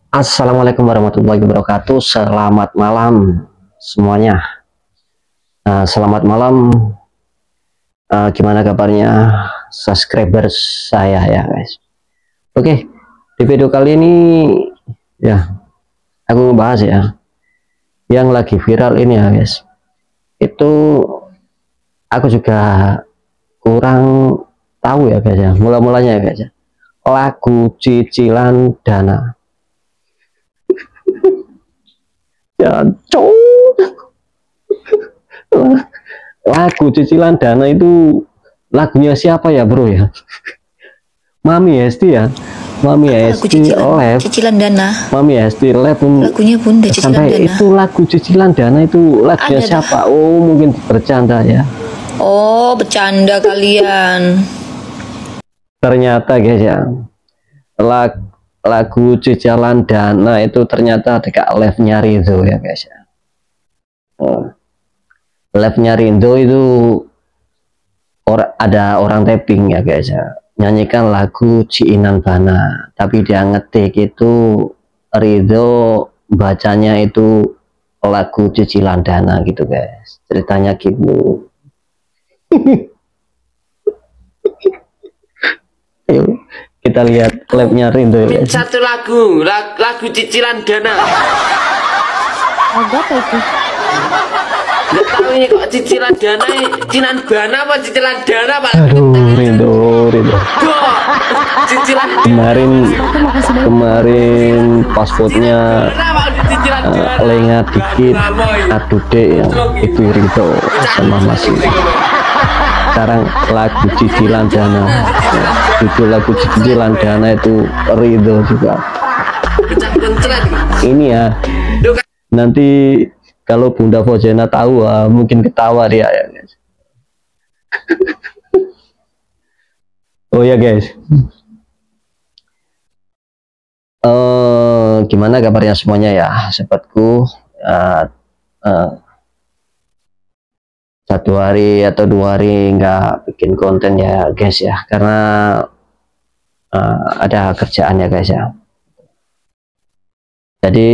Assalamualaikum warahmatullahi wabarakatuh. Selamat malam semuanya. Selamat malam. Gimana kabarnya subscriber saya ya guys? Oke, di video kali ini ya aku ngebahas ya yang lagi viral ini ya guys. Itu aku juga kurang tahu ya guys ya. Mula-mulanya ya guys ya. Lagu Cicilan Dana. Ya, lagu Cicilan Dana itu lagunya siapa ya bro ya? Mami Hesti ya, Mami Hesti Live, Cicilan Dana. Mami Hesti Live Lagunya Bunda Cicilan sampai Dana. itu lagu Cicilan Dana itu lagunya siapa? Oh mungkin bercanda ya. Oh bercanda kalian. Ternyata guys ya, lagu Cicilan Dana itu ternyata dekat live-nya Ridho ya guys ya. Live-nya Ridho itu ada orang tapping ya guys ya, nyanyikan lagu Ciinan Bana, tapi dia ngetik itu Ridho bacanya itu lagu Cicilan Dana gitu guys, ceritanya gitu. Ayo kita lihat live-nya Ridho ya. Satu lagu Cicilan Dana. Apa itu? Nggak tahu ini kok Cicilan Dana, Cinan Bana apa Cicilan Dana Pak? Aduh Ridho. Cicilan kemarin pasportnya lengah dikit, aduh dek yang itu Ridho sama masih. Sekarang lagu Cicilan Dana, judul lagu Cicilan Dana itu Ridho juga. Ini ya nanti kalau Bunda Fojena tahu mungkin ketawa dia ya guys. Oh ya guys, gimana kabarnya semuanya ya sahabatku? Satu hari atau 2 hari nggak bikin konten ya guys ya, karena ada kerjaan ya guys ya. Jadi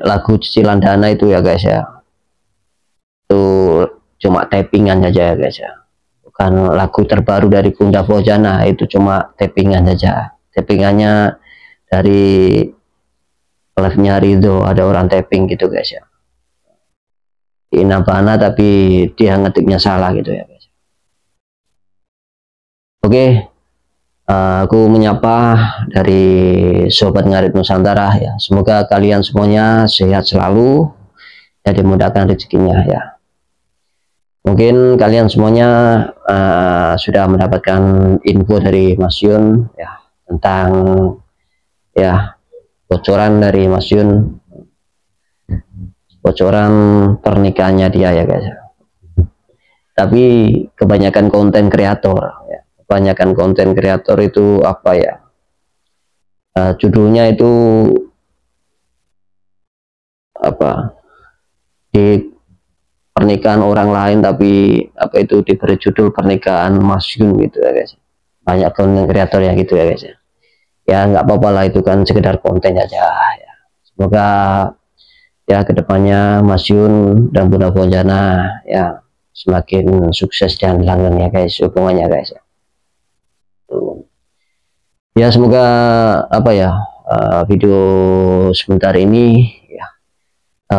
lagu Cicilan Dana itu ya guys ya, itu cuma tappingan saja ya guys ya, bukan lagu terbaru dari Bunda Fojana, itu cuma tappingan saja. Tappingannya dari live-nya Ridho, ada orang tapping gitu guys ya, Inabana tapi dia ngetiknya salah gitu ya guys. Oke, aku menyapa dari Sobat Ngarit Nusantara ya, semoga kalian semuanya sehat selalu ya, dimudahkan rezekinya ya. Mungkin kalian semuanya sudah mendapatkan info dari Mas Yun ya, tentang ya bocoran dari Mas Yun, bocoran pernikahannya dia ya guys. Tapi kebanyakan konten kreator ya, kebanyakan konten kreator itu apa ya, judulnya itu apa, di pernikahan orang lain tapi apa itu diberi judul pernikahan Mas Yun gitu ya guys. Banyak konten kreator ya gitu ya guys ya. Ya nggak apa-apa lah, itu kan sekedar konten aja ya. Semoga ya kedepannya Mas Yun dan Bunda Fojana ya semakin sukses dan langgeng ya guys hubungannya guys ya. Ya semoga apa ya, video sebentar ini ya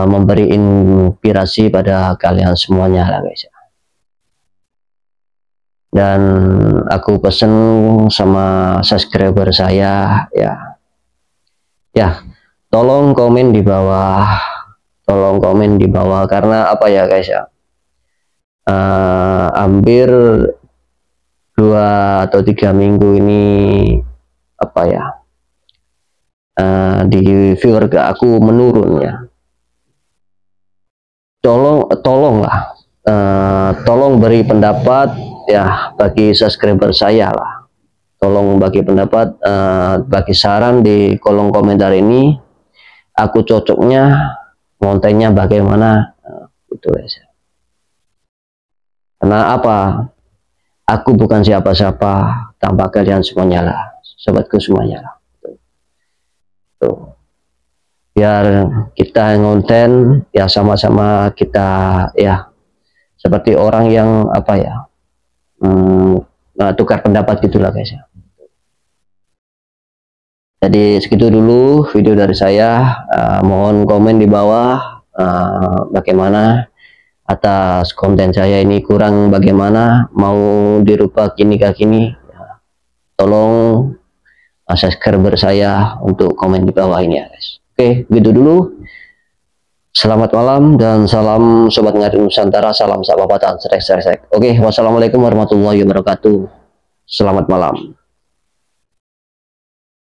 memberi inspirasi pada kalian semuanya lah guys ya. Dan aku pesen sama subscriber saya ya tolong komen di bawah, tolong komen di bawah, karena apa ya guys ya, hampir 2 atau 3 minggu ini apa ya, di viewer ke aku menurun ya. Tolonglah, tolong beri pendapat ya bagi subscriber saya lah, tolong bagi pendapat, bagi saran di kolom komentar ini, aku cocoknya kontennya bagaimana gitu guys. Karena apa, aku bukan siapa-siapa tanpa kalian semuanya lah, sobatku semuanya lah. gitu. Biar kita ngonten ya sama-sama kita ya seperti orang yang apa ya tukar pendapat gitulah guys ya. Jadi segitu dulu video dari saya. Mohon komen di bawah bagaimana atas konten saya ini kurang bagaimana, mau dirubah kini ke kini. Tolong subscriber saya untuk komen di bawah ini ya guys. Oke, begitu dulu. Selamat malam dan salam Sobat Ngari Nusantara, salam sahabatan. Oke, wassalamualaikum warahmatullahi wabarakatuh. Selamat malam.